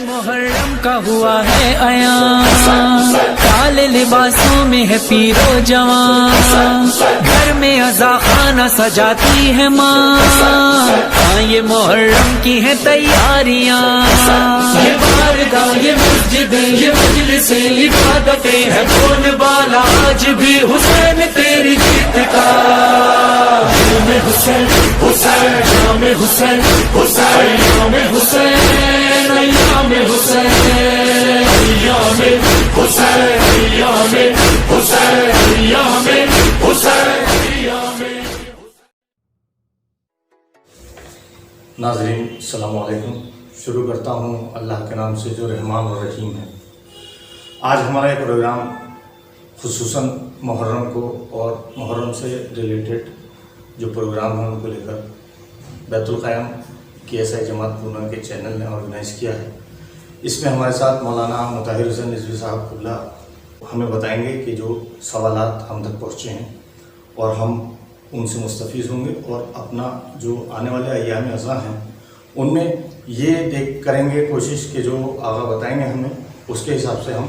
محرم کا ہوا ہے عیاں، کالے لباسوں میں ہے پیر و جوان، گھر میں عزا خانہ سجاتی ہے ماں، ہاں یہ محرم کی ہے تیاریاں، یہ بارگاہ یہ مسجدیں یہ مجلس عبادتیں ہے بول بالا آج بھی حسین تیری جیت کا، شام حسین حسین شام حسین حسین شام حسین ایام حسین ایام حسین ایام حسین ایام حسین ایام۔ ناظرین السلام علیکم، شروع کرتا ہوں اللہ کے نام سے جو رحمان اور رحیم ہے۔ آج ہمارا یہ پروگرام خصوصاً محرم کو اور محرم سے ریلیٹڈ جو پروگرام ہیں ان کو لے کر بیت القیام کی ایسا جماعت پونا کے چینل نے آرگنائز کیا ہے۔ اس میں ہمارے ساتھ مولانا مطہر حسین رضوی صاحب قبلہ ہمیں بتائیں گے کہ جو سوالات ہم تک پہنچے ہیں اور ہم ان سے مستفیض ہوں گے، اور اپنا جو آنے والے ایام عزا ہیں ان میں یہ دیکھ کریں گے کوشش کہ جو آقا بتائیں گے ہمیں اس کے حساب سے ہم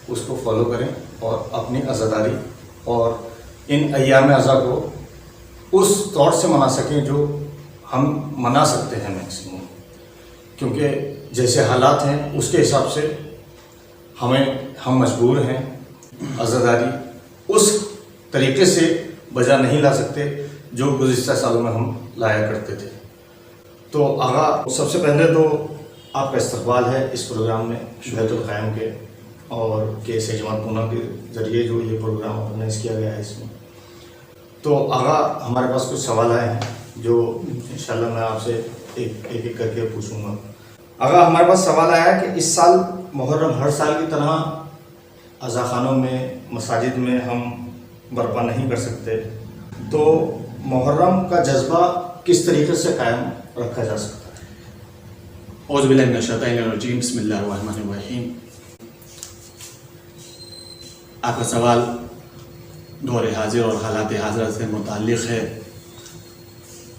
اس کو فالو کریں اور اپنی عزاداری اور ان ایام عزا کو اس طور سے منا سکیں جو ہم منا سکتے ہیں میکسیمم، کیونکہ جیسے حالات ہیں اس کے حساب سے ہم مجبور ہیں عزاداری اس طریقے سے بجا نہیں لا سکتے جو گزشتہ سالوں میں ہم لایا کرتے تھے۔ تو آغا سب سے پہلے تو آپ کا استقبال ہے اس پروگرام میں بیت القیام کے اور کیس جماعت پونا کے ذریعے جو یہ پروگرام آرگنائز کیا گیا ہے اس میں۔ تو آغا ہمارے پاس کچھ سوال آئے ہیں جو انشاءاللہ میں آپ سے ایک ایک کر کے پوچھوں گا۔ آغا ہمارے پاس سوال آیا ہے کہ اس سال محرم ہر سال کی طرح عزا خانوں میں مساجد میں ہم برپا نہیں کر سکتے، تو محرم کا جذبہ کس طریقے سے قائم رکھا جا سکتا ہے؟ اعوذ باللہ من الشیطان الرجیم، بسم اللہ الرحمن الرحیم۔ آپ کا سوال دور حاضر اور حالات حاضرہ سے متعلق ہے،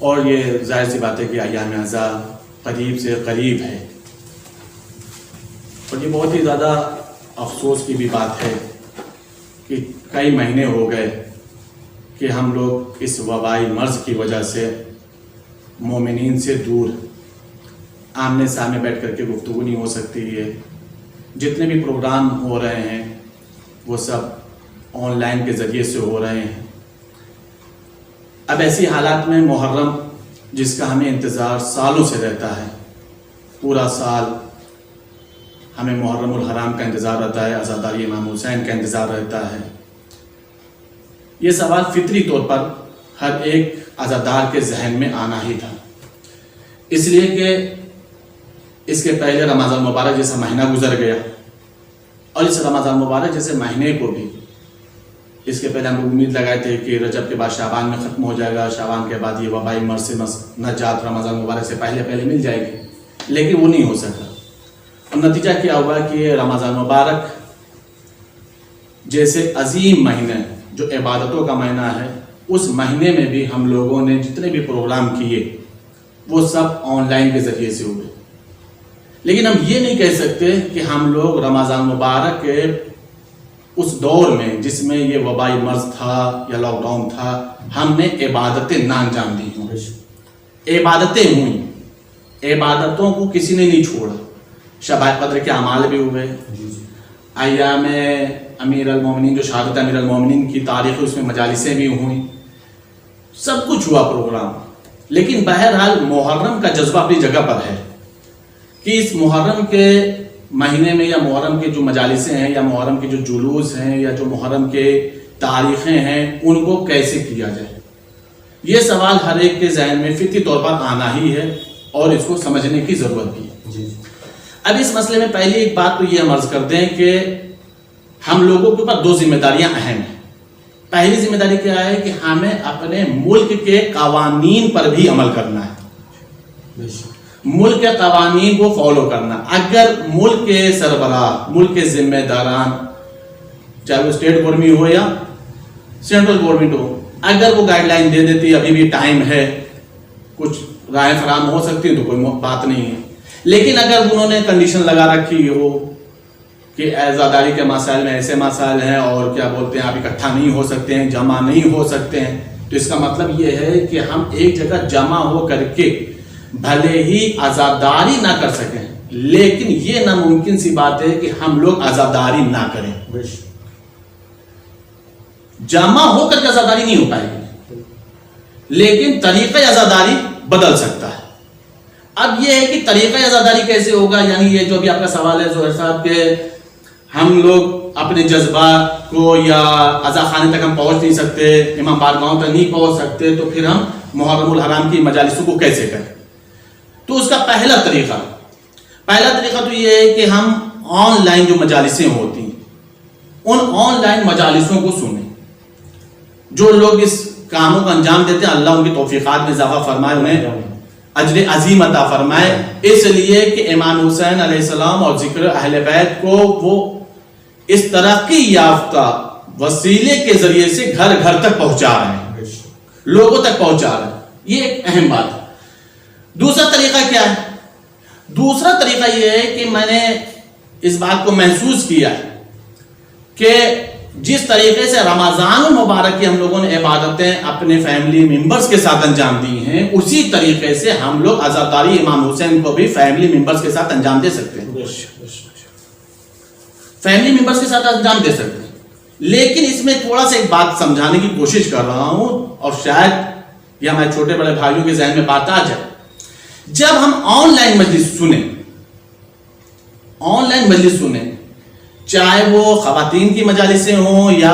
اور یہ ظاہر سی بات ہے کہ ایام عزا قریب سے قریب ہے، اور یہ بہت ہی زیادہ افسوس کی بھی بات ہے کہ کئی مہینے ہو گئے کہ ہم لوگ اس وبائی مرض کی وجہ سے مومنین سے دور، آمنے سامنے بیٹھ کر کے گفتگو نہیں ہو سکتی ہے، جتنے بھی پروگرام ہو رہے ہیں وہ سب آن لائن کے ذریعے سے ہو رہے ہیں۔ اب ایسی حالات میں محرم جس کا ہمیں انتظار سالوں سے رہتا ہے، پورا سال ہمیں محرم الحرام کا انتظار رہتا ہے، عزاداری امام حسین کا انتظار رہتا ہے، یہ سوال فطری طور پر ہر ایک عزادار کے ذہن میں آنا ہی تھا، اس لیے کہ اس کے پہلے رمضان مبارک جیسا مہینہ گزر گیا، اور اس رمضان مبارک جیسے مہینے کو بھی اس کے پہلے ہم لوگ امید لگائے تھے کہ رجب کے بعد شعبان میں ختم ہو جائے گا، شعبان کے بعد یہ وبائی مرض سے نجات رمضان مبارک سے پہلے مل جائے گی، لیکن وہ نہیں ہو سکا، اور نتیجہ کیا ہوا کہ رمضان مبارک جیسے عظیم مہینے جو عبادتوں کا مہینہ ہے، اس مہینے میں بھی ہم لوگوں نے جتنے بھی پروگرام کیے وہ سب آن لائن کے ذریعے سے ہوئے، لیکن ہم یہ نہیں کہہ سکتے کہ ہم لوگ رمضان مبارک کے اس دور میں جس میں یہ وبائی مرض تھا یا لاک ڈاؤن تھا، ہم نے عبادتیں نہ انجام دی ہوں، عبادتیں ہوئیں، عبادتوں کو کسی نے نہیں چھوڑا، شب قدر کے اعمال بھی ہوئے، ایام امیر المومنین جو شہادت امیر المومنین کی تاریخ اس میں مجالسیں بھی ہوئیں، سب کچھ ہوا پروگرام، لیکن بہرحال محرم کا جذبہ اپنی جگہ پر ہے کہ اس محرم کے مہینے میں یا محرم کے جو مجالسیں ہیں یا محرم کے جو جلوس ہیں یا جو محرم کے تاریخیں ہیں ان کو کیسے کیا جائے، یہ سوال ہر ایک کے ذہن میں فطری طور پر آنا ہی ہے اور اس کو سمجھنے کی ضرورت بھی ہے۔ اب اس مسئلے میں پہلی ایک بات تو یہ ہم عرض کرتے ہیں کہ ہم لوگوں کے اوپر دو ذمہ داریاں اہم ہیں۔ پہلی ذمہ داری کیا ہے کہ ہمیں اپنے ملک کے قوانین پر بھی عمل کرنا ہے، ملک کے قوانین کو فالو کرنا۔ اگر ملک کے سربراہ، ملک کے ذمہ داران چاہے وہ اسٹیٹ گورنمنٹ ہو یا سینٹرل گورنمنٹ ہو. اگر وہ گائیڈ لائن دے دیتی ابھی بھی ٹائم ہے, کچھ رائے فراہم ہو سکتی ہیں تو کوئی بات نہیں ہے. لیکن اگر انہوں نے کنڈیشن لگا رکھی ہو کہ عزاداری کے مسائل میں ایسے مسائل ہیں اور کیا بولتے ہیں آپ اکٹھا نہیں ہو سکتے ہیں, جمع نہیں ہو سکتے ہیں, تو اس کا مطلب یہ ہے کہ ہم ایک جگہ جمع ہو کر کے بھلے ہی عزاداری نہ کر سکیں, لیکن یہ ناممکن سی بات ہے کہ ہم لوگ عزاداری نہ کریں. جمع ہو کر کے عزاداری نہیں ہو پائے گی, لیکن طریقہ عزاداری بدل سکتا ہے. اب یہ ہے کہ طریقہ عزاداری کیسے ہوگا, یعنی یہ جو بھی آپ کا سوال ہے زہیر صاحب کہ ہم لوگ اپنے جذبات کو یا عزا خانے تک ہم پہنچ نہیں سکتے, امام بارگاہوں تک نہیں پہنچ سکتے, تو پھر ہم محرم الحرام کی مجالسوں کو کیسے کریں. تو اس کا پہلا طریقہ تو یہ ہے کہ ہم آن لائن جو مجالسیں ہوتی ہیں ان آن لائن مجالسوں کو سنیں. جو لوگ اس کاموں کو انجام دیتے ہیں اللہ ان کی توفیقات میں اضافہ فرمائے, انہیں اجر عظیم عطا فرمائے, اس لیے کہ امام حسین علیہ السلام اور ذکر اہل بیت کو وہ اس ترقی یافتہ وسیلے کے ذریعے سے گھر گھر تک پہنچا رہے ہیں, لوگوں تک پہنچا رہے ہیں. یہ ایک اہم بات ہے. دوسرا طریقہ کیا ہے؟ دوسرا طریقہ یہ ہے کہ میں نے اس بات کو محسوس کیا ہے کہ جس طریقے سے رمضان المبارک کی ہم لوگوں نے عبادتیں اپنے فیملی ممبرز کے ساتھ انجام دی ہیں, اسی طریقے سے ہم لوگ عزاداری امام حسین کو بھی فیملی ممبرز کے ساتھ انجام دے سکتے ہیں. فیملی ممبرز کے ساتھ انجام دے سکتے ہیں. لیکن اس میں تھوڑا سا ایک بات سمجھانے کی کوشش کر رہا ہوں, اور شاید یہ ہمارے چھوٹے بڑے بھائیوں کے ذہن میں بات آ جائے. جب ہم آن لائن مجلس سنیں, چاہے وہ خواتین کی مجالسیں ہوں یا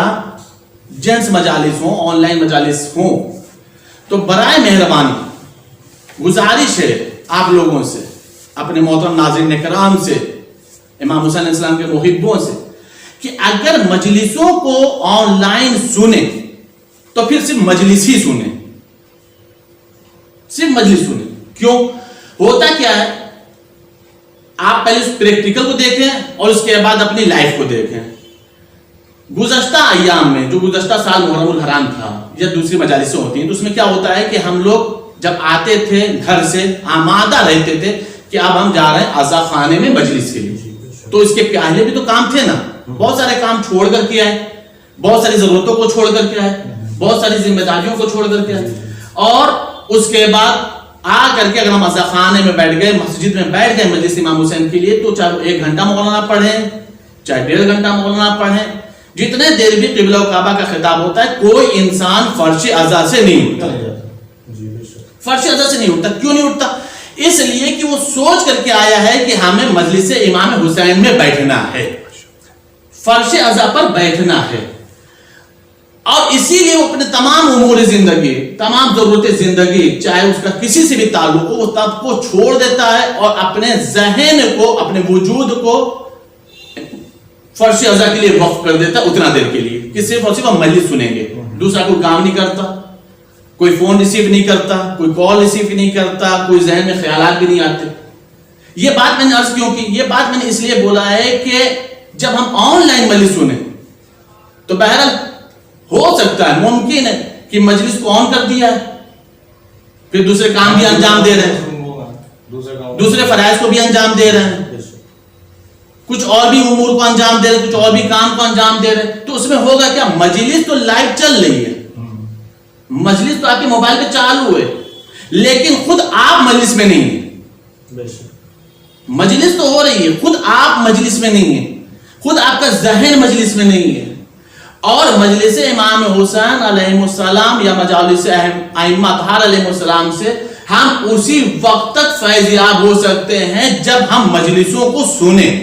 جنٹس مجالس ہوں, آن لائن مجالس ہوں, تو برائے مہربانی گزارش ہے آپ لوگوں سے, اپنے محترم ناظرین کرام سے, امام حسین علیہ السلام کے محبوں سے, کہ اگر مجلسوں کو آن لائن سنیں تو پھر صرف مجلس ہی سنیں, صرف مجلس سنیں. کیوں؟ ہوتا کیا ہے, آپ پہلے اس پریکٹیکل کو دیکھیں اور اس کے بعد اپنی لائف کو دیکھیں. گزشتہ ایام میں, جو گزشتہ سال محرم الحرام تھا یا دوسری مجالسیں ہوتی ہیں, تو اس میں کیا ہوتا ہے کہ ہم لوگ جب آتے تھے گھر سے آمادہ رہتے تھے کہ اب ہم جا رہے ہیں عزا خانے میں مجلس کے لیے. تو اس کے پہلے بھی تو کام تھے نا, بہت سارے کام چھوڑ کر کے آئے, بہت ساری ضرورتوں کو چھوڑ کر کے آئے, بہت ساری ذمہ داریوں کو چھوڑ کر کے آئے, اور اس کے بعد آ کر کے اگر ہم عزا خانے میں بیٹھ گئے, مسجد میں بیٹھ گئے مجلس امام حسین کے لیے, تو چاہے 1 گھنٹہ مولانا پڑھیں, چاہے 1.5 گھنٹہ مولانا پڑھیں, جتنے دیر بھی قبلہ و کعبہ کا خطاب ہوتا ہے, کوئی انسان فرش عزا سے نہیں اٹھتا. فرش عزا سے نہیں اٹھتا. کیوں نہیں اٹھتا؟ اس لیے کہ وہ سوچ کر کے آیا ہے کہ ہمیں مجلس امام حسین میں بیٹھنا ہے, فرش عزا پر بیٹھنا ہے, اور اسی لیے وہ اپنے تمام امور زندگی, تمام ضرورت زندگی, چاہے اس کا کسی سے بھی تعلق ہو, وہ سب کو چھوڑ دیتا ہے اور اپنے ذہن کو, اپنے وجود کو فرش عزا کے لیے وقف کر دیتا ہے اتنا دیر کے لیے کہ صرف اور صرف ہم مجلس سنیں گے. دوسرا کوئی کام نہیں کرتا, کوئی فون ریسیو نہیں کرتا, کوئی کال ریسیو نہیں کرتا, کوئی ذہن میں خیالات بھی نہیں آتے. یہ بات میں نے عرض کیوں کی؟ یہ بات میں نے اس لیے بولا ہے کہ جب ہم آن لائن مجلس سنیں تو بہرحال ہو سکتا ہے, ممکن ہے کہ مجلس کو آن کر دیا ہے, پھر دوسرے کام بھی انجام دے رہے ہیں, دوسرے فرائض کو بھی انجام دے رہے ہیں, کچھ اور بھی امور کو انجام دے رہے ہیں, کچھ اور بھی کام کو انجام دے رہے ہیں. تو اس میں ہوگا کیا؟ مجلس تو لائیو چل رہی ہے, مجلس تو آپ کے موبائل پہ چالو ہے, لیکن خود آپ مجلس میں نہیں ہیں. مجلس تو ہو رہی ہے, خود آپ مجلس میں نہیں ہیں, خود آپ کا ذہن مجلس میں نہیں ہے. اور مجلس امام حسین علیہ السلام یا مجالس ائمہ اطہار علیہ السلام سے ہم اسی وقت تک فیضیاب ہو سکتے ہیں جب ہم مجلسوں کو سنیں,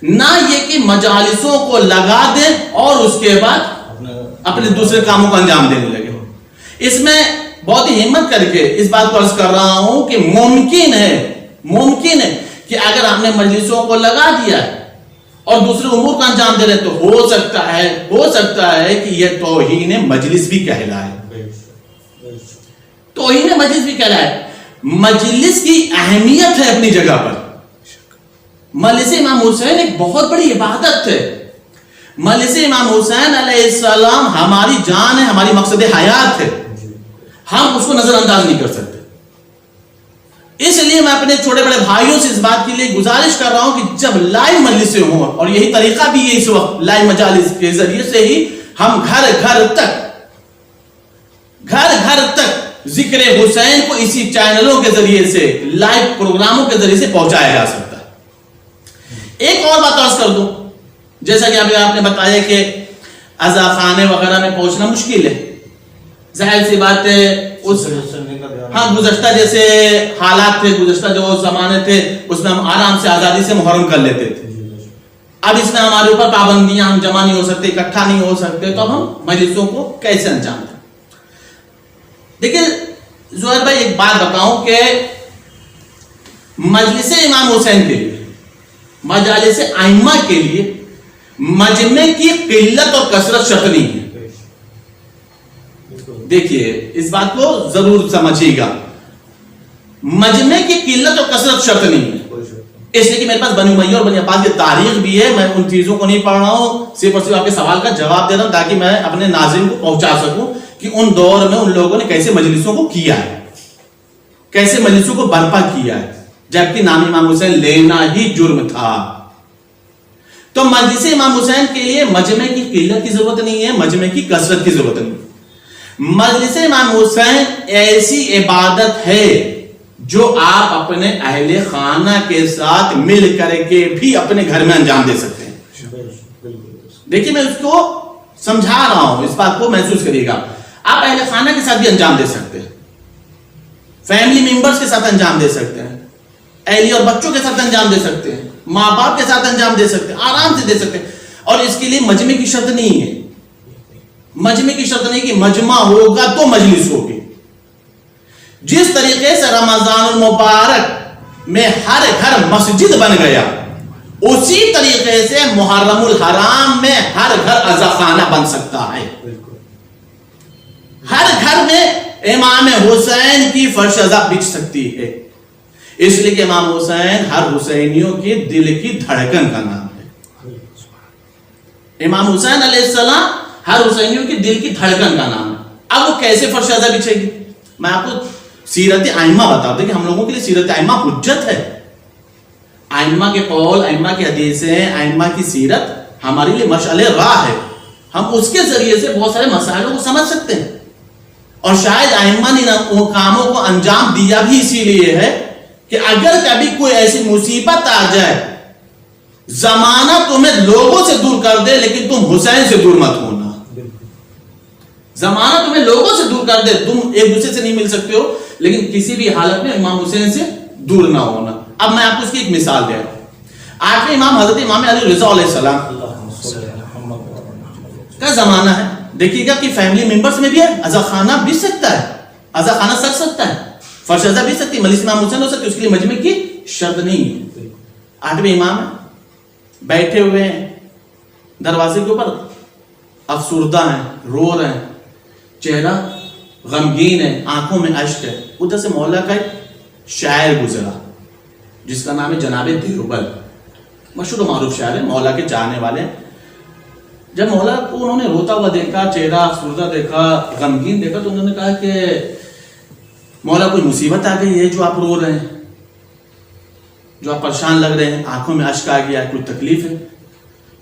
نہ یہ کہ مجالسوں کو لگا دیں اور اس کے بعد اپنے دوسرے کاموں کو انجام دینے لگے. اس میں بہت ہی ہمت کر کے اس بات کو عرض کر رہا ہوں کہ ممکن ہے کہ اگر ہم نے مجلسوں کو لگا دیا ہے اور دوسرے امور کا انجام دے رہے تو ہو سکتا ہے کہ یہ توہین مجلس بھی کہلائے. توہین مجلس بھی کہلائے. مجلس کی اہمیت ہے اپنی جگہ پر. مجلس امام حسین ایک بہت بڑی عبادت ہے. مجلس امام حسین علیہ السلام ہماری جان ہے, ہماری مقصد حیات ہے, ہم اس کو نظر انداز نہیں کر سکتے. اس لیے میں اپنے چھوٹے بڑے بھائیوں سے اس بات کے لیے گزارش کر رہا ہوں کہ جب لائیو مجلسیں ہوں, اور یہی طریقہ بھی ہے اس وقت لائیو مجالس کے ذریعے سے ہی ہم گھر گھر تک ذکر حسین کو اسی چینلوں کے ذریعے سے, لائیو پروگراموں کے ذریعے سے پہنچایا جا سکتا ہے. ایک اور بات عرض کر دوں, جیسا کہ ابھی آپ نے بتایا کہ عزا خانے وغیرہ میں پہنچنا مشکل ہے, ظاہر سی بات ہے. ہاں گزشتہ جیسے حالات تھے, گزشتہ جو زمانے تھے اس میں ہم آرام سے آزادی سے محرم کر لیتے تھے. اب اس میں ہمارے اوپر پابندیاں, ہم جمع نہیں ہو سکتے, اکٹھا نہیں ہو سکتے, تو اب ہم مجلسوں کو کیسے انجام دیں؟ دیکھیں زہیر بھائی, ایک بات بتاؤں کہ مجلس امام حسین کے لیے, مجالس ائمہ کے لیے مجمع کی قلت اور کثرت شرط نہیں ہے. دیکھیے اس بات کو ضرور سمجھیے گا, مجمع کی قلت اور کثرت شرط نہیں ہے. اس لیے کہ میرے پاس بنی امیہ اور بنی عباس کی تاریخ بھی ہے, میں ان چیزوں کو نہیں پڑھ رہا ہوں, صرف اور صرف آپ کے سوال کا جواب دے رہا ہوں تاکہ میں اپنے ناظرین کو پہنچا سکوں کہ ان دور میں ان لوگوں نے کیسے مجلسوں کو کیا ہے, کیسے مجلسوں کو برپا کیا ہے, جبکہ نام امام حسین لینا ہی جرم تھا. تو مجلس امام حسین کے لیے مجمع کی قلت کی ضرورت نہیں ہے, مجمع کی کثرت کی ضرورت نہیں. مجلس امام حسین ایسی عبادت ہے جو آپ اپنے اہل خانہ کے ساتھ مل کر کے بھی اپنے گھر میں انجام دے سکتے ہیں. دیکھیے میں اس کو سمجھا رہا ہوں, اس بات کو محسوس کریے گا. آپ اہل خانہ کے ساتھ بھی انجام دے سکتے ہیں, فیملی ممبرز کے ساتھ انجام دے سکتے ہیں, اہلیہ اور بچوں کے ساتھ انجام دے سکتے ہیں, ماں باپ کے ساتھ انجام دے سکتے ہیں, آرام سے دے سکتے ہیں. اور اس کے لیے مجمع کی شرط نہیں ہے, مجمع کی شرط نہیں کہ مجمع ہوگا تو مجلس ہوگی. جس طریقے سے رمضان المبارک میں ہر گھر مسجد بن گیا, اسی طریقے سے محرم الحرام میں ہر گھر عزا خانہ بن سکتا ہے. ہر گھر میں امام حسین کی فرش عزا بچ سکتی ہے, اس لیے کہ امام حسین ہر حسینیوں کے دل کی دھڑکن کا نام ہے. امام حسین علیہ السلام ہر حسینیوں کے دل کی دھڑکن کا نام ہے. اب وہ کیسے فرش عزا بچھے گی؟ میں آپ کو سیرت ائمہ بتا دیں کہ ہم لوگوں کے لیے سیرت ائمہ حجت ہے. ائمہ کے قول, ائمہ کی حدیثیں, ائمہ کی سیرت ہمارے لیے مشعل راہ ہے. ہم اس کے ذریعے سے بہت سارے مسائلوں کو سمجھ سکتے ہیں. اور شاید ائمہ نے ان کاموں کو انجام دیا بھی اسی لیے ہے کہ اگر کبھی کوئی ایسی مصیبت آ جائے, زمانہ تمہیں لوگوں سے دور کر دے لیکن تم حسین سے دور مت ہونا. زمانہ تمہیں لوگوں سے دور کر دے, تم ایک دوسرے سے نہیں مل سکتے ہو, لیکن کسی بھی حالت میں امام حسین سے دور نہ ہونا. اب میں آپ کو اس کی ایک مثال دے رہا ہوں. آخری امام حضرت امام علی رضا علیہ السلام کا زمانہ ہے. دیکھیے گا کہ فیملی ممبرز میں بھی ہے, عزا خانہ بھی سکتا ہے, عزا خانہ سک سکتا ہے, فرش عزا بھی سکتی ہے, مجلس امام حسین ہو سکتی ہے, اس کے لیے مجمع کی شرط نہیں ہے. آٹھویں امام ہے, بیٹھے ہوئے ہیں دروازے کے اوپر, افسردہ ہیں, رو رہے ہیں, چہرہ غمگین ہے, آنکھوں میں اشک ہے. ادھر سے مولا کا ایک شاعر گزرا جس کا نام ہے جناب دیوبند, مشہور و معروف شاعر ہے, مولا کے چاہنے والے. جب مولا کو انہوں نے روتا ہوا دیکھا, چہرہ افسردہ دیکھا, غمگین دیکھا, تو انہوں نے کہا کہ مولا کوئی مصیبت آ گئی ہے جو آپ رو رہے ہیں, جو آپ پریشان لگ رہے ہیں, آنکھوں میں اشک آ گیا, کوئی تکلیف ہے؟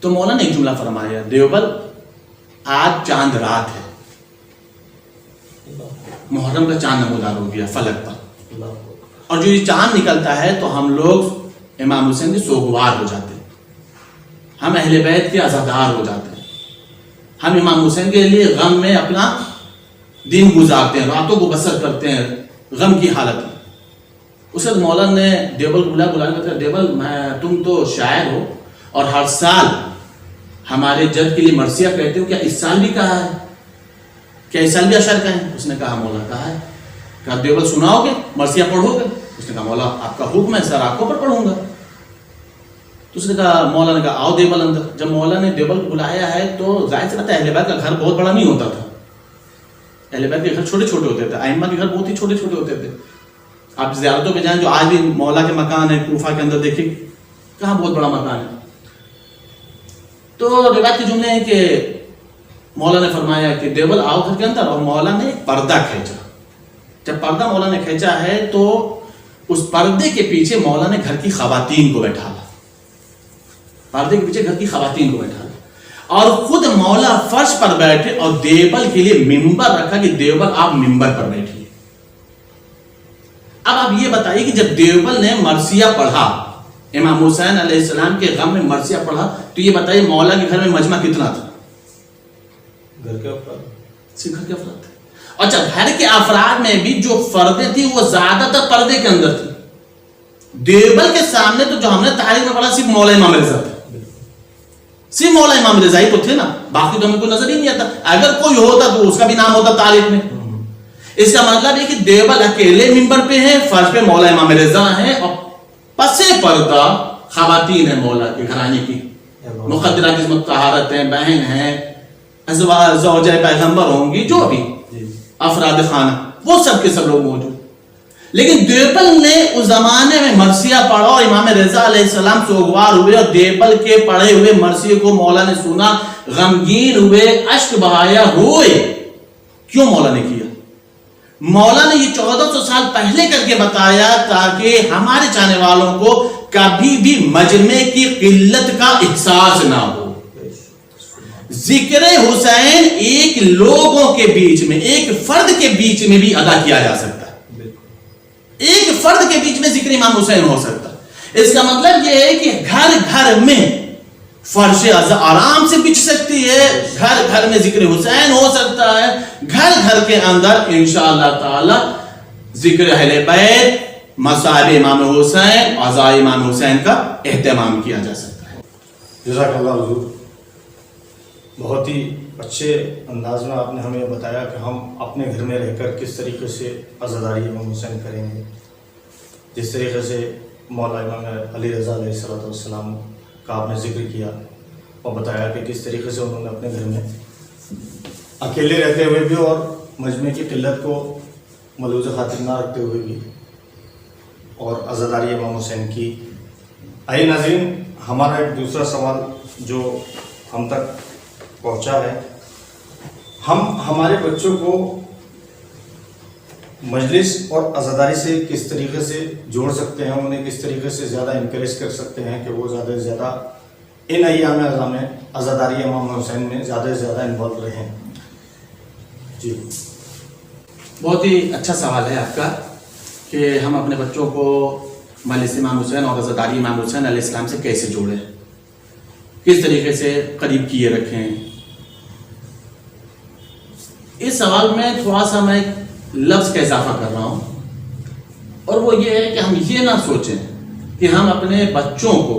تو مولا نے ایک جملہ فرمایا, دیوبند آج چاند رات ہے, محرم کا چاند نمودار ہو گیا فلک پر, اور جو یہ چاند نکلتا ہے تو ہم لوگ امام حسین کے سوگوار ہو جاتے ہیں, ہم اہل بیت کے عزادار ہو جاتے ہیں, ہم امام حسین کے لیے غم میں اپنا دن گزارتے ہیں, راتوں کو بسر کرتے ہیں غم کی حالت میں. اس وقت مولانا نے دیوبند کو بلایا, دیوبند تم تو شاعر ہو اور ہر سال ہمارے جد کے لیے مرثیہ کہتے ہو, کیا اس سال بھی کہا ہے؟ کیا اس سال بھی اشعار کہیں؟ اس نے کہا مولا کہا ہے. کہا دیوبند سناؤ گے, مرثیہ پڑھو گے؟ اس نے کہا مولا آپ کا حکم ہے سر, آنکھوں پر پڑھوں گا. تو اس نے کہا, مولا نے کہا آؤ دیوبند اندر. جب مولا نے دیوبند کو بلایا ہے تو ظاہر سے پتہ ہے اہل بیت کا گھر بہت بڑا نہیں ہوتا تھا, اہل بیت کے گھر چھوٹے چھوٹے ہوتے تھے, ائمہ کے گھر بہت ہی چھوٹے چھوٹے ہوتے تھے. آپ زیارتوں پہ جائیں جو آج بھی مولا کے مکان ہے کوفہ کے اندر, دیکھیں کہاں بہت بڑا مکان ہے. تو روایت کے جملے ہیں کہ مولا نے فرمایا کہ دیوبل آؤ گھر کے اندر، اور مولا نے ایک پردہ کھینچا. جب پردہ مولا نے کھینچا ہے تو اس پردے کے پیچھے مولا نے گھر کی خواتین کو بیٹھا لا. پردے کے پیچھے گھر کی خواتین کو بیٹھا لا اور خود مولا فرش پر بیٹھے اور دیوبل کے لیے ممبر رکھا کہ دیوبل آپ ممبر پر بیٹھیے. اب آپ یہ بتائیے کہ جب دیوبل نے مرثیہ پڑھا، امام حسین علیہ السلام کے غم میں مرثیہ پڑھا، تو یہ بتائیے مولا کے گھر میں مجمع کتنا تھا؟ گھر کے افراد، صرف گھر کے افراد تھے. اچھا، گھر کے افراد میں بھی جو فردیں تھی وہ زیادہ تر پردے کے اندر تھی. دیوبل کے سامنے تو جو ہم نے تاریخ میں پڑھا صرف مولا امام رضا تھا. صرف مولا امام رضا ہی تو تھے نا، باقی تو ہمیں کوئی نظر ہی نہیں آتا. اگر کوئی ہوتا تو اس کا بھی نام ہوتا تاریخ میں. اس کا مطلب ہے کہ دیوبل اکیلے ممبر پہ ہیں، فرش پہ مولا امام رضا ہیں، اور پسے پردہ خواتین ہیں مولا کے گھرانے کی. مقدرات عصمت طہارت ہیں، بہن ہیں، زوجہ پیغمبر ہوں گی، جو بھی افراد خانہ، وہ سب کے سب لوگ موجود. لیکن دیوبل نے اس زمانے میں مرثیہ پڑھا اور امام رضا علیہ السلام سوگوار ہوئے اور دیوبل کے پڑھے ہوئے مرثیے کو مولا نے سنا، غمگین ہوئے، اشک بہایا، روئے. کیوں مولا نے کیا؟ مولا نے یہ 1400 سال پہلے کر کے بتایا تاکہ ہمارے چاہنے والوں کو کبھی بھی مجمع کی قلت کا احساس نہ ہو. ذکر حسین ایک لوگوں کے بیچ میں، ایک فرد کے بیچ میں بھی ادا کیا جا سکتا ہے. ایک فرد کے بیچ میں ذکر امام حسین ہو سکتا ہے. اس کا مطلب یہ ہے کہ گھر گھر میں فرش عزا آرام سے بچھ سکتی ہے، گھر گھر میں ذکر حسین ہو سکتا ہے، گھر گھر کے اندر انشاءاللہ تعالی ذکر اہل بیت، مصائب امام حسین، عزا امام حسین کا اہتمام کیا جا سکتا ہے. جزاک اللہ حضور. بہت ہی اچھے انداز میں آپ نے ہمیں بتایا کہ ہم اپنے گھر میں رہ کر کس طریقے سے عزاداری امام حسین کریں گے. جس طریقے سے مولا امام علی رضا علیہ السلام کا آپ نے ذکر کیا اور بتایا کہ کس طریقے سے انہوں نے اپنے گھر میں اکیلے رہتے ہوئے بھی اور مجمع کی قلت کو ملوث خاطر نہ رکھتے ہوئے بھی اور عزاداری امام حسین کی. آئیے ناظرین، ہمارا ایک دوسرا سوال جو ہم تک پہنچا ہے، ہم ہمارے بچوں کو مجلس اور عزاداری سے کس طریقے سے جوڑ سکتے ہیں، انہیں کس طریقے سے زیادہ انکریج کر سکتے ہیں کہ وہ زیادہ سے زیادہ ان ایام اعظا میں عزاداری امام حسین میں زیادہ سے زیادہ انوالو رہیں. جی، بہت ہی اچھا سوال ہے آپ کا کہ ہم اپنے بچوں کو مجلس امام حسین اور عزاداری امام حسین علیہ السلام سے کیسے جوڑیں، کس طریقے سے قریب کیے رکھیں. اس سوال میں تھوڑا سا میں لفظ کا اضافہ کر رہا ہوں، اور وہ یہ ہے کہ ہم یہ نہ سوچیں کہ ہم اپنے بچوں کو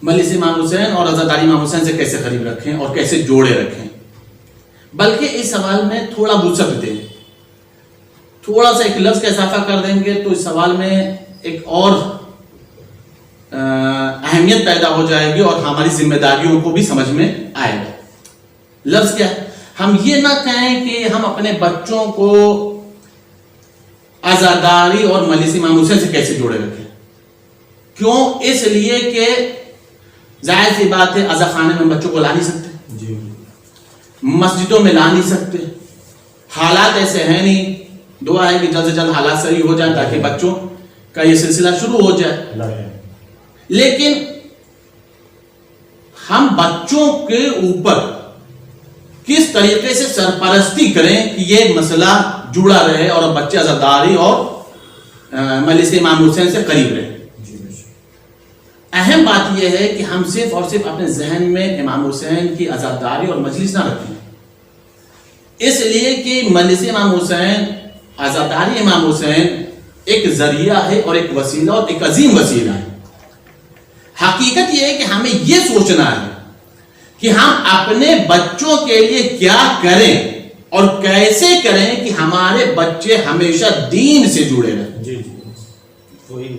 مجلس امام حسین اور عزاداری امام حسین سے کیسے قریب رکھیں اور کیسے جوڑے رکھیں، بلکہ اس سوال میں تھوڑا وسعت دیں. تھوڑا سا ایک لفظ کا اضافہ کر دیں گے تو اس سوال میں ایک اور اہمیت پیدا ہو جائے گی اور ہماری ذمہ داریوں کو بھی سمجھ میں آئے گا. لفظ کیا ہے؟ ہم یہ نہ کہیں کہ ہم اپنے بچوں کو عزاداری اور مجلس امام حسین سے کیسے جوڑے رکھیں. کیوں؟ اس لیے کہ ظاہر سی بات ہے عزا خانے میں بچوں کو لا نہیں سکتے، جی، مسجدوں میں لا نہیں سکتے، حالات ایسے ہیں نہیں. دعا ہے کہ جلد سے جلد حالات صحیح ہو جائیں تاکہ بچوں کا یہ سلسلہ شروع ہو جائے. لیکن ہم بچوں کے اوپر کس طریقے سے سرپرستی کریں کہ یہ مسئلہ جڑا رہے اور بچے عزاداری اور مجلس امام حسین سے قریب رہے. اہم بات یہ ہے کہ ہم صرف اور صرف اپنے ذہن میں امام حسین کی عزاداری اور مجلس نہ رکھیں، اس لیے کہ مجلس امام حسین، عزاداری امام حسین ایک ذریعہ ہے اور ایک وسیلہ اور ایک عظیم وسیلہ ہے. حقیقت یہ ہے کہ ہمیں یہ سوچنا ہے کہ ہم اپنے بچوں کے لیے کیا کریں اور کیسے کریں کہ ہمارے بچے ہمیشہ دین سے جڑے رہیں. جی، وہی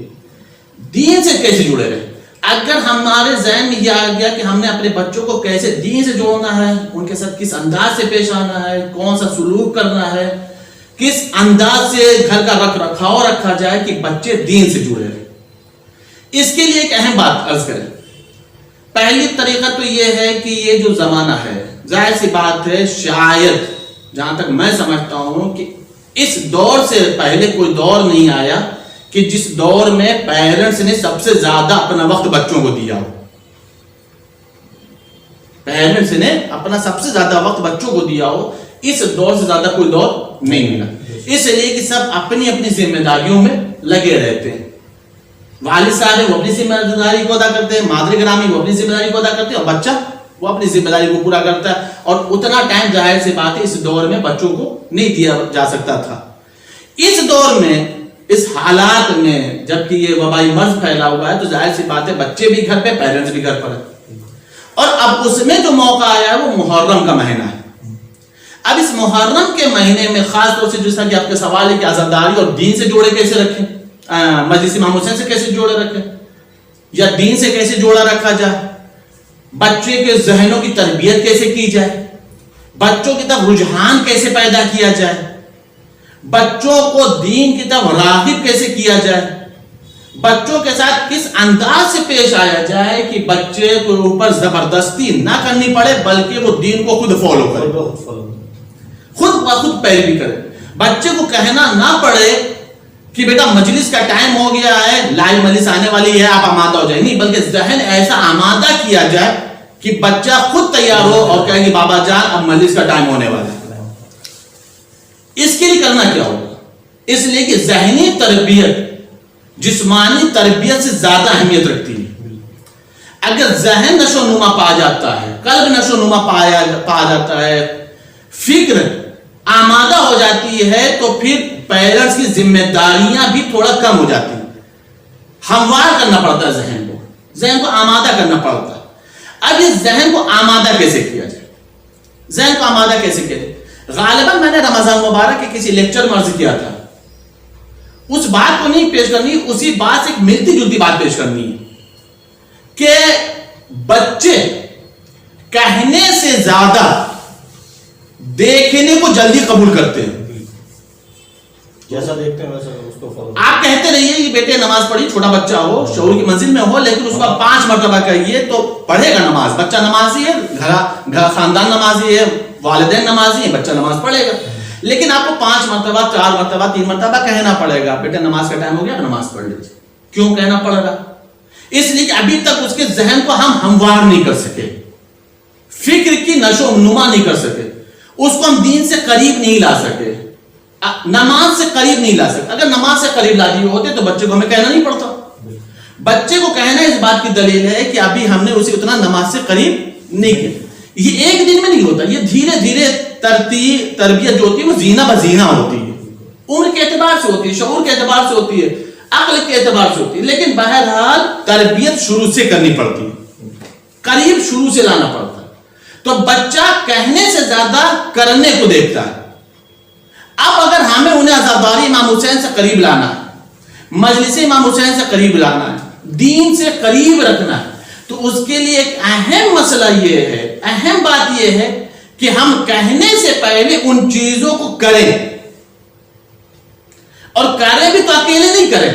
دین سے کیسے جڑے رہیں؟ اگر ہمارے ذہن میں یہ آ گیا کہ ہم نے اپنے بچوں کو کیسے دین سے جوڑنا ہے، ان کے ساتھ کس انداز سے پیش آنا ہے، کون سا سلوک کرنا ہے، کس انداز سے گھر کا رکھ رکھاؤ رکھا جائے کہ بچے دین سے جڑے رہیں. اس کے لیے ایک اہم بات عرض کریں پہلی طریقہ تو یہ ہے کہ یہ جو زمانہ ہے، ظاہر سی بات ہے، شاید جہاں تک میں سمجھتا ہوں کہ اس دور سے پہلے کوئی دور نہیں آیا کہ جس دور میں پیرنٹس نے سب سے زیادہ اپنا وقت بچوں کو دیا ہو. پیرنٹس نے اپنا سب سے زیادہ وقت بچوں کو دیا ہو. اس دور سے زیادہ کوئی دور نہیں ملا، اس لیے کہ سب اپنی اپنی ذمہ داریوں میں لگے رہتے ہیں. والد صاحب وہ اپنی ذمہ داری کو ادا کرتے ہیں، مادر گرامی وہ اپنی ذمہ داری کو ادا کرتے ہیں، اور بچہ وہ اپنی ذمہ داری کو پورا کرتا ہے. اور اتنا ٹائم ظاہر سی بات ہے اس دور میں بچوں کو نہیں دیا جا سکتا تھا. اس دور میں، اس حالات میں، جبکہ یہ وبائی مرض پھیلا ہوا ہے، تو ظاہر سی بات ہے بچے بھی گھر پہ، پیرنٹس بھی گھر پر ہے. اور اب اس میں جو موقع آیا ہے وہ محرم کا مہینہ ہے. اب اس محرم کے مہینے میں خاص طور سے جس طرح کہ آپ کے سوال ہے کہ عزاداری اور دین سے جوڑے کیسے رکھیں، مجلس امام حسین سے کیسے جوڑے رکھیں، یا دین سے کیسے جوڑا رکھا جائے، بچے کے ذہنوں کی تربیت کیسے کی جائے، بچوں کی طرف رجحان کیسے پیدا کیا جائے، بچوں کو دین کی طرف راغب کیسے کیا جائے، بچوں کے ساتھ کس انداز سے پیش آیا جائے کہ بچے کو اوپر زبردستی نہ کرنی پڑے بلکہ وہ دین کو خود فالو کرے، خود بخود پیروی کرے. بچے کو کہنا نہ پڑے کہ بیٹا مجلس کا ٹائم ہو گیا ہے، لائیو مجلس آنے والی ہے، آپ آمادہ ہو جائیں. نہیں، بلکہ ذہن ایسا آمادہ کیا جائے کہ بچہ خود تیار ہو اور کہے کہ بابا جان اب مجلس کا ٹائم ہونے والا ہے. اس کے لیے کرنا کیا ہوگا؟ اس لیے کہ ذہنی تربیت جسمانی تربیت سے زیادہ اہمیت رکھتی ہے. اگر ذہن نشو نما پا جاتا ہے، قلب نشو نما پا جاتا ہے، فکر آمادہ ہو جاتی ہے، تو پھر پیرنٹس کی ذمہ داریاں بھی تھوڑا کم ہو جاتی ہیں. ہموار کرنا پڑتا ہے ذہن کو آمادہ کرنا پڑتا ہے. اب اس ذہن کو آمادہ کیسے کیا جائے؟ ذہن کو آمادہ کیسے کیا جائے؟ غالباً میں نے رمضان مبارک کے کسی لیکچر میں عرض کیا تھا، اس بات کو نہیں پیش کرنی، اسی بات سے ایک ملتی جلتی بات پیش کرنی ہے کہ بچے کہنے سے زیادہ دیکھنے کو جلدی قبول کرتے ہیں. جیسا دیکھتے ہیں ویسا اس کو فالو. آپ کہتے رہیے کہ بیٹے نماز پڑھی، چھوٹا بچہ ہو، شعور کی منزل میں ہو، لیکن اس کو 5 مرتبہ کہیے تو پڑھے گا نماز. بچہ نمازی ہے، گھر خاندان نمازی ہے، والدین نمازی ہیں، بچہ نماز پڑھے گا. لیکن آپ کو 5 مرتبہ، 4 مرتبہ، 3 مرتبہ کہنا پڑے گا بیٹا نماز کا ٹائم ہو گیا، نماز پڑھ لیجیے. کیوں کہنا پڑے گا؟ اس لیے کہ ابھی تک اس کے ذہن کو ہم ہموار نہیں کر سکے، فکر کی نشو و نما نہیں کر سکے، اس کو ہم دین سے قریب نہیں لا سکے، نماز سے قریب نہیں لا سکتے. اگر نماز سے قریب لا دیے ہوتے تو بچے کو ہمیں کہنا نہیں پڑتا. بچے کو کہنا اس بات کی دلیل ہے کہ ابھی ہم نے اسے اتنا نماز سے قریب نہیں کیا. یہ ایک دن میں نہیں ہوتا، یہ دھیرے دھیرے تربیت جو ہوتی ہے وہ زینہ بزینہ ہوتی ہے، عمر کے اعتبار سے ہوتی ہے، شعور کے اعتبار سے ہوتی ہے، عقل کے اعتبار سے ہوتی ہے. لیکن بہرحال تربیت شروع سے کرنی پڑتی ہے، قریب شروع سے لانا پڑتا ہے. تو بچہ کہنے سے زیادہ کرنے کو دیکھتا ہے. اب اگر ہمیں انہیں عزاداری امام حسین سے قریب لانا ہے، مجلس امام حسین سے قریب لانا ہے، دین سے قریب رکھنا ہے، تو اس کے لیے ایک اہم مسئلہ یہ ہے، اہم بات یہ ہے کہ ہم کہنے سے پہلے ان چیزوں کو کریں. اور کریں بھی تو اکیلے نہیں کریں،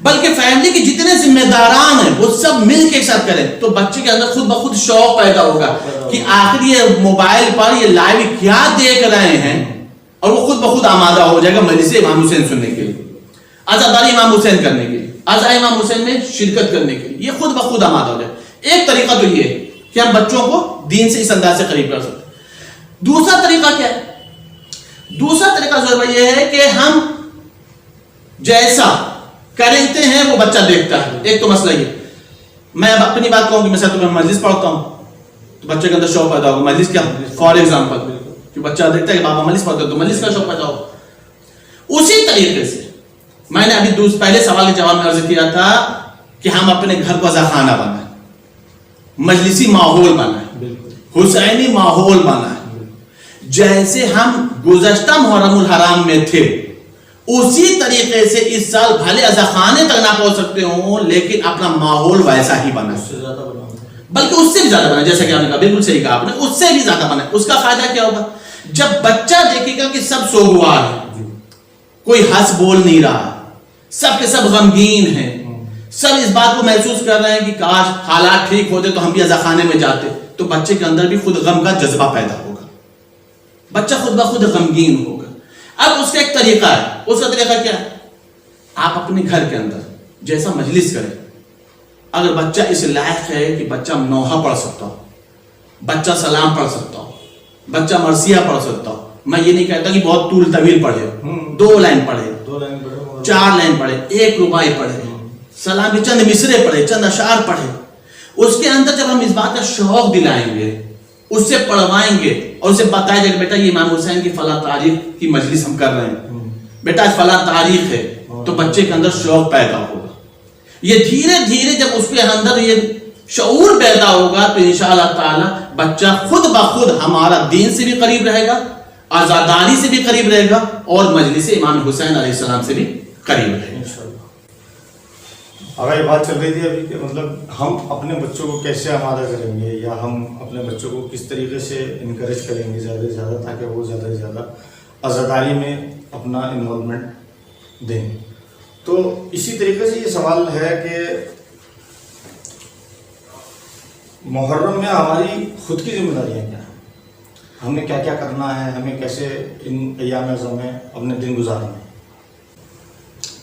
بلکہ فیملی کے جتنے ذمہ داران ہیں وہ سب مل کے ساتھ کریں. تو بچے کے اندر خود بخود شوق پیدا ہوگا کہ آخر یہ موبائل پر یہ لائیو کیا دیکھ رہے ہیں، اور وہ خود بخود آمادہ ہو جائے گا مجلس امام حسین سننے کے لیے، عزاداری امام حسین کرنے کے لیے، عزا امام حسین میں شرکت کرنے کے لیے. یہ خود بخود آمادہ ہو جائے. ایک طریقہ تو یہ ہے کہ ہم بچوں کو دین سے اس انداز سے قریب کر سکتے ہیں. دوسرا طریقہ کیا ہے؟ دوسرا طریقہ جو ہے یہ ہے کہ ہم جیسا کرتے ہیں وہ بچہ دیکھتا ہے. ایک تو مسئلہ یہ، میں اب اپنی بات کہوں کہ مثلا تو میں مجلس پڑھتا ہوں تو بچے کے اندر شوق پیدا ہوگا. مجلس کیا؟ فار ایگزامپل کہ بچہ دیکھتا ہے کہ بابا مجلس پڑھتے ہیں تو مجلس کا شوق پیدا ہوگا. اسی طریقے سے میں نے ابھی پہلے سوال کے جواب میں عرض کیا تھا کہ ہم اپنے گھر کو خانہ بنائیں، مجلسی ماحول بنائیں، حسینی ماحول بنائیں. جیسے ہم گزشتہ محرم الحرام میں تھے اسی طریقے سے اس سال بھلے خانے تک نہ پہنچ سکتے ہوں لیکن اپنا ماحول ویسا ہی بنا، بلکہ اس سے بھی زیادہ بنا. جیسا کہ آپ نے کہا، بالکل صحیح کہا آپ نے، اس سے بھی زیادہ بنا. اس کا فائدہ کیا ہوگا؟ جب بچہ دیکھے گا کہ سب سوگوار ہے، کوئی ہنس بول نہیں رہا، سب کے سب غمگین ہیں، سب اس بات کو محسوس کر رہے ہیں کہ کاش حالات ٹھیک ہوتے تو ہم بھی عزا خانے میں جاتے، تو بچے کے اندر بھی خود غم کا جذبہ پیدا ہوگا، بچہ خود بخود غمگین ہوگا۔ اب اس کا ایک طریقہ ہے، اس کا طریقہ کیا ہے؟ آپ اپنے گھر کے اندر جیسا مجلس کریں، اگر بچہ اس لائق ہے کہ بچہ نوحہ پڑھ سکتا ہو، بچہ سلام پڑھ سکتا ہو، بچہ مرثیہ پڑھ سکتا ہو، میں یہ نہیں کہتا کہ بہت طول طویل پڑھے، 2 لائن پڑھے، 4 لائن پڑھے، 1 رباعی پڑھے، سلام کے چند مصرے پڑھے، چند اشعار پڑھے، اس کے اندر جب ہم اس بات کا شوق دلائیں گے، اس سے پڑھوائیں گے اور اسے بتائیں گے کہ بیٹا یہ امام حسین کی فلاں تاریخ کی مجلس ہم کر رہے ہیں، بیٹا فلاں تاریخ ہے، تو بچے کے اندر شوق پیدا ہوگا۔ یہ دھیرے دھیرے جب اس کے اندر یہ شعور پیدا ہوگا تو انشاءاللہ تعالی بچہ خود بخود ہمارا دین سے بھی قریب رہے گا، آزاداری سے بھی قریب رہے گا، اور مجلس امام حسین علیہ السلام سے بھی قریب رہے گا۔ اگر یہ بات چل رہی تھی ابھی کہ مطلب ہم اپنے بچوں کو کیسے آمادہ کریں گے، یا ہم اپنے بچوں کو کس طریقے سے انکریج کریں گے زیادہ سے زیادہ، تاکہ وہ زیادہ سے زیادہ عزاداری میں اپنا انوالومنٹ دیں، تو اسی طریقے سے یہ سوال ہے کہ محرم میں ہماری خود کی ذمہ داریاں کیا ہیں، ہمیں کیا کیا کرنا ہے، ہمیں کیسے ان ایام اعظم میں اپنے دن گزارنا ہے؟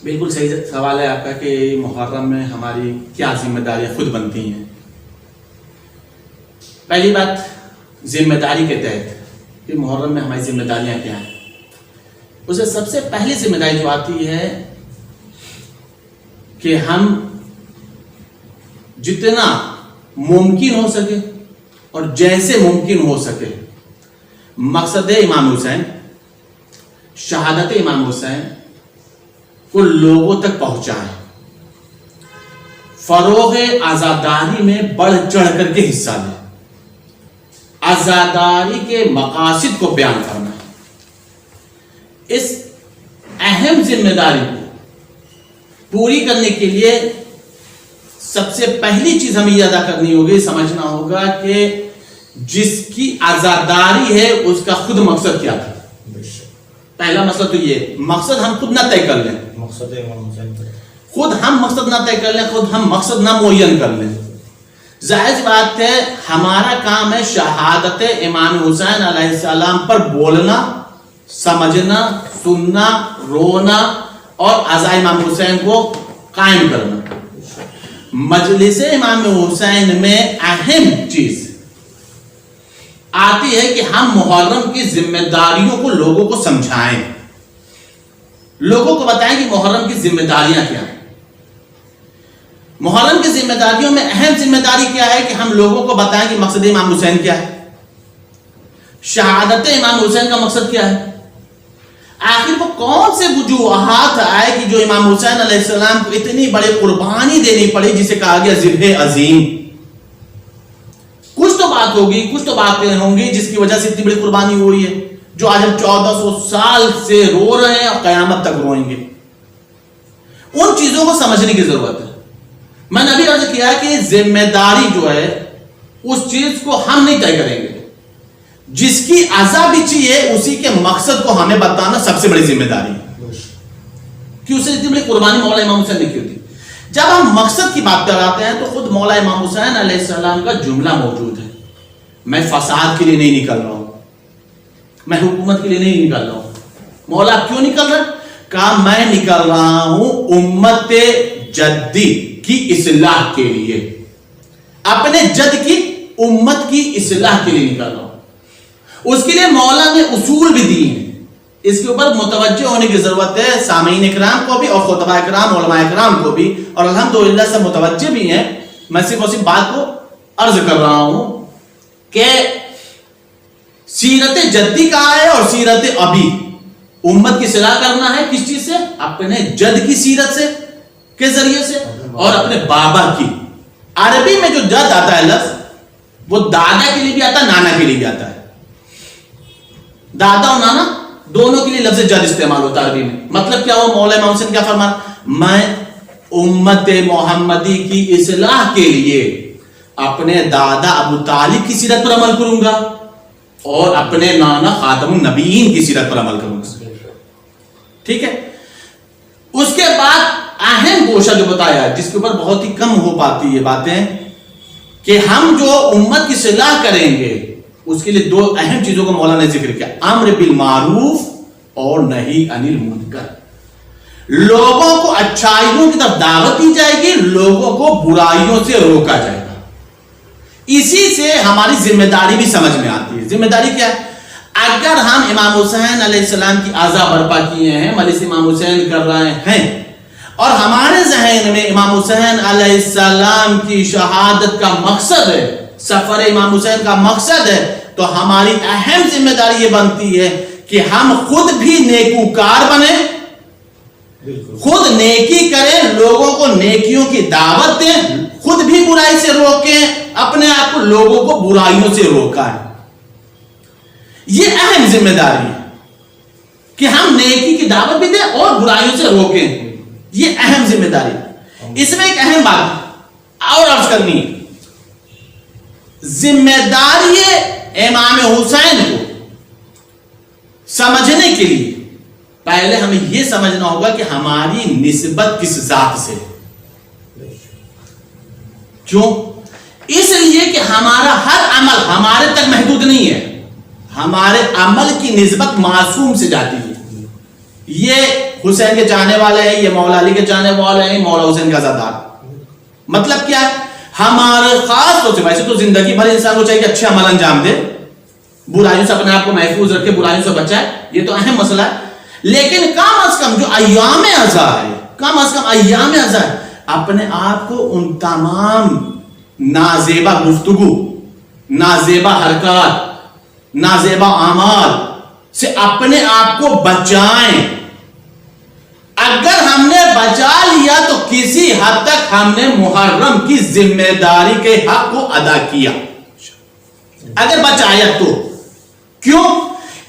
بالکل صحیح سوال ہے آپ کا کہ محرم میں ہماری کیا ذمہ داریاں خود بنتی ہیں۔ پہلی بات ذمہ داری کے تحت کہ محرم میں ہماری ذمہ داریاں کیا ہیں، اسے سب سے پہلی ذمہ داری جو آتی ہے کہ ہم جتنا ممکن ہو سکے اور جیسے ممکن ہو سکے مقصد امام حسین، شہادت امام حسین کو لوگوں تک پہنچائیں، فروغ عزاداری میں بڑھ چڑھ کر کے حصہ لیں، عزاداری کے مقاصد کو بیان کرنا ہے۔ اس اہم ذمہ داری کو پوری کرنے کے لیے سب سے پہلی چیز ہمیں یہ ادا کرنی ہوگی، سمجھنا ہوگا کہ جس کی عزاداری ہے اس کا خود مقصد کیا تھا۔ پہلا مسئلہ تو یہ مقصد ہم خود نہ طے کر لیں، مقصد امام حسین خود ہم مقصد نہ طے کر لیں، خود ہم مقصد نہ معین کر لیں۔ ظاہر سی بات ہے ہمارا کام ہے شہادت امام حسین علیہ السلام پر بولنا، سمجھنا، سننا، رونا اور عزا امام حسین کو قائم کرنا۔ مجلس امام حسین میں اہم چیز آتی ہے کہ ہم محرم کی ذمہ داریوں کو لوگوں کو سمجھائیں، لوگوں کو بتائیں کہ محرم کی ذمہ داریاں کیا ہیں۔ محرم کی ذمہ داریوں میں اہم ذمہ داری کیا ہے کہ ہم لوگوں کو بتائیں کہ مقصد امام حسین کیا ہے، شہادت امام حسین کا مقصد کیا ہے، آخر وہ کون سے وجوہات آئے کہ جو امام حسین علیہ السلام کو اتنی بڑی قربانی دینی پڑی جسے کہا گیا ذبح عظیم۔ کچھ تو بات ہوگی، کچھ تو باتیں ہوں گی جس کی وجہ سے اتنی بڑی قربانی ہوئی ہے، جو آج ہم 1400 سال سے رو رہے ہیں اور قیامت تک روئیں گے۔ ان چیزوں کو سمجھنے کی ضرورت ہے۔ میں نے ابھی عرض کیا کہ ذمہ داری جو ہے اس چیز کو ہم نہیں طے کریں گے، جس کی عزا بچی ہے اسی کے مقصد کو ہمیں بتانا سب سے بڑی ذمہ داری ہے کہ اسے اتنی بڑی قربانی مولا امام حسین نے کی تھی۔ جب ہم مقصد کی بات کر آتے ہیں تو خود مولا امام حسین علیہ السلام کا جملہ موجود ہے، میں فساد کے لیے نہیں نکل رہا ہوں، میں حکومت کے لیے نہیں نکل رہا ہوں۔ مولا کیوں نکل رہا ہے؟ کہا میں نکل رہا ہوں امت جدی کی اصلاح کے لیے، اپنے جد کی امت کی اصلاح کے لیے نکل رہا ہوں۔ اس کے لیے مولا نے اصول بھی دی ہیں، اس کے اوپر متوجہ ہونے کی ضرورت ہے سامعین اکرام کو بھی اور خطبہ اکرام علماء اکرام کو بھی، اور الحمدللہ سے متوجہ بھی ہیں۔ میں صرف اسی بات کو عرض کر رہا ہوں کہ سیرت جدی کا ہے اور سیرت ابی، امت کی اصلاح کرنا ہے کس چیز سے؟ اپنے جد کی سیرت سے کے ذریعے سے اور اپنے بابا کی۔ عربی میں جو جد آتا ہے لفظ وہ دادا کے لیے بھی آتا ہے، نانا کے لیے بھی آتا ہے۔ دادا اور نانا دونوں کے لیے لفظ جد استعمال ہوتا ہے عربی میں۔ مطلب کیا ہوا؟ مولا امام حسین کیا فرمایا؟ میں امت محمدی کی اصلاح کے لیے اپنے دادا ابو طالب کی سیرت پر عمل کروں گا اور اپنے نانا خاتم النبیین کی سیرت پر عمل کروں گا۔ ٹھیک ہے؟ اس کے بعد اہم گوشہ جو بتایا جس کے اوپر بہت ہی کم ہو پاتی یہ باتیں کہ ہم جو امت کی اصلاح کریں گے اس کے لیے 2 اہم چیزوں کا مولانا نے ذکر کیا، امر بالمعروف اور نہی عن المنکر. لوگوں کو اچھائیوں کی طرف دعوت دی جائے گی، لوگوں کو برائیوں سے روکا جائے گا. اسی سے ہماری ذمہ داری بھی سمجھ میں آتی ہے. ذمہ داری کیا ہے؟ اگر ہم امام حسین علیہ السلام کی عزا برپا کیے ہیں، مجلس امام حسین کر رہے ہیں، اور ہمارے ذہن میں امام حسین علیہ السلام کی شہادت کا مقصد ہے، سفر امام حسین کا مقصد ہے، تو ہماری اہم ذمہ داری یہ بنتی ہے کہ ہم خود بھی نیکوکار بنیں، خود نیکی کریں، لوگوں کو نیکیوں کی دعوت دیں، خود بھی برائی سے روکیں، اپنے آپ کو لوگوں کو برائیوں سے روکیں. یہ اہم ذمہ داری ہے کہ ہم نیکی کی دعوت بھی دیں اور برائیوں سے روکیں. یہ اہم ذمہ داری. اس میں ایک اہم بات اور عرض کرنی ہے، ذمہ داری امام حسین کو سمجھنے کے لیے پہلے ہمیں یہ سمجھنا ہوگا کہ ہماری نسبت کس ذات سے. کیوں؟ اس لیے کہ ہمارا ہر عمل ہمارے تک محدود نہیں ہے، ہمارے عمل کی نسبت معصوم سے جاتی ہے. یہ حسین کے چاہنے والے ہیں، یہ مولا علی کے چاہنے والے ہیں، مولا حسین کا عزادار. مطلب کیا ہے؟ ہمارے خاص طور سے، ویسے تو زندگی بھر انسان کو چاہیے کہ اچھے عمل انجام دے، برائیوں سے اپنے آپ کو محفوظ رکھے، برائیوں سے بچائے، یہ تو اہم مسئلہ ہے. لیکن کم از کم جو ایام عزا ہے، کم از کم ایام عزا ہے، اپنے آپ کو ان تمام نازیبا گفتگو، نازیبا حرکات، نازیبا اعمال سے اپنے آپ کو بچائیں. اگر ہم نے بچا لیا تو کسی حد تک ہم نے محرم کی ذمہ داری کے حق کو ادا کیا، اگر بچایا تو. کیوں؟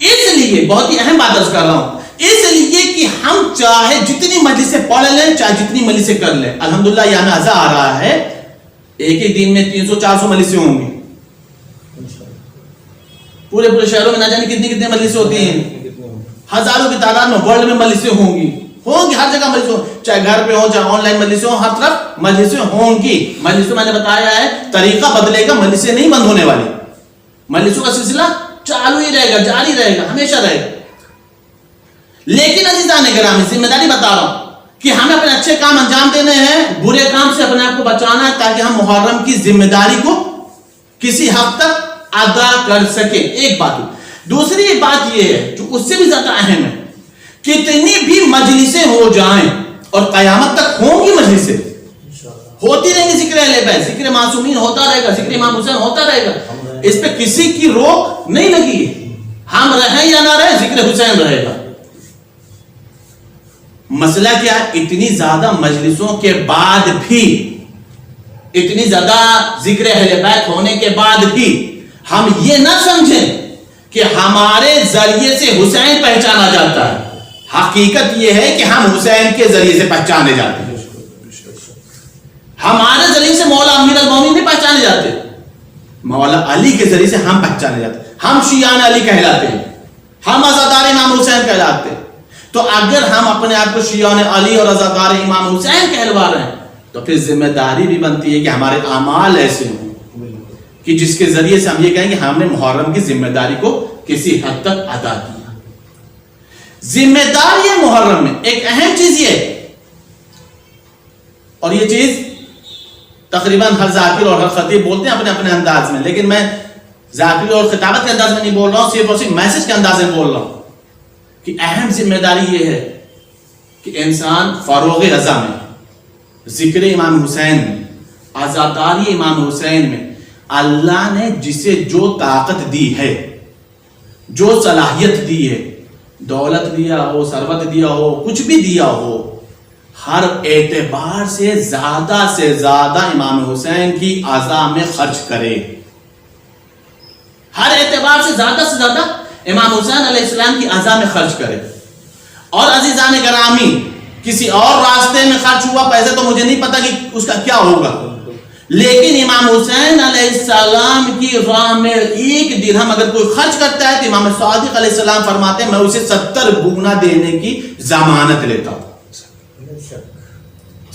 اس لیے بہت ہی اہم بات عرض کر رہا ہوں، اس لیے کہ ہم چاہے جتنی مجلسیں پڑھ لیں، چاہے جتنی مجلسیں کر لیں، الحمدللہ یہاں عزا آ رہا ہے، ایک ہی دن میں 300-400 مجلسیں ہوں گی. پورے شہروں میں نہ جانے کتنی مجلسیں ہوتی ہیں، ہزاروں کی تعداد میں ورلڈ میں مجلسیں ہوں گی، ہر جگہ مجلسیں ہوں، چاہے گھر پہ ہوں، چاہے آن لائن مجلسیں ہوں، ہر طرف مجلسیں ہوں گی. مجلسوں میں نے بتایا ہے طریقہ بدلے گا، مجلسیں نہیں بند ہونے والی، مجلسوں کا سلسلہ چالو ہی رہے گا، جاری رہے گا، ہمیشہ رہے گا. لیکن عزیزان گرامی، ذمہ داری بتا رہا ہوں کہ ہمیں اپنے اچھے کام انجام دینے ہیں، برے کام سے اپنے آپ کو بچانا ہے، تاکہ ہم محرم کی ذمہ داری کو کسی حد تک ادا کر سکیں. ایک بات. دوسری بات یہ ہے جو اس سے بھی زیادہ اہم ہے، کتنی بھی مجلسیں ہو جائیں، اور قیامت تک ہوں گی مجلسیں، ہوتی رہیں گی، ذکر اہل بیت، ذکر معصومین ہوتا رہے گا، ذکر امام حسین ہوتا رہے گا، اس پہ کسی کی روک نہیں لگی. ہم رہیں یا نہ رہیں، ذکر حسین رہے گا. مسئلہ کیا ہے؟ اتنی زیادہ مجلسوں کے بعد بھی، اتنی زیادہ ذکر اہل بیت ہونے کے بعد بھی ہم یہ نہ سمجھیں کہ ہمارے ذریعے سے حسین پہچانا جاتا ہے. حقیقت یہ ہے کہ ہم حسین کے ذریعے سے پہچانے جاتے ہیں. ہمارے ذریعے سے مولا امیر المومنین نہیں پہچانے جاتے، مولا علی کے ذریعے سے ہم پہچانے جاتے ہیں. ہم شیعان علی کہلاتے ہیں، ہم عزادار امام حسین کہلاتے ہیں. تو اگر ہم اپنے آپ کو شیعان علی اور عزادار امام حسین کہلوا رہے ہیں تو پھر ذمہ داری بھی بنتی ہے کہ ہمارے اعمال ایسے ہوں کہ جس کے ذریعے سے ہم یہ کہیں کہ ہم نے محرم کی ذمہ داری کو کسی حد تک ادا کیا. ذمہ داری محرم میں ایک اہم چیز یہ ہے، اور یہ چیز تقریباً ہر ذاکر اور ہر خطیب بولتے ہیں اپنے اپنے انداز میں، لیکن میں ذاکر اور خطابت کے انداز میں نہیں بول رہا ہوں، صرف اور صرف میسج کے انداز میں بول رہا ہوں کہ اہم ذمہ داری یہ ہے کہ انسان فروغ رضا میں، ذکر امام حسین میں، عزاداری امام حسین میں اللہ نے جسے جو طاقت دی ہے، جو صلاحیت دی ہے، دولت دیا ہو، ثروت دیا ہو، کچھ بھی دیا ہو، ہر اعتبار سے زیادہ امام حسین کی عزا میں خرچ کرے. ہر اعتبار سے زیادہ امام حسین علیہ السلام کی عزا میں خرچ کرے. اور عزیزان گرامی، کسی اور راستے میں خرچ ہوا پیسے تو مجھے نہیں پتا کہ اس کا کیا ہوگا، لیکن امام حسین علیہ السلام کی راہ میں ایک درہم اگر کوئی خرچ کرتا ہے تو امام صادق علیہ السلام فرماتے ہیں میں اسے 70 گنا دینے کی ضمانت لیتا ہوں.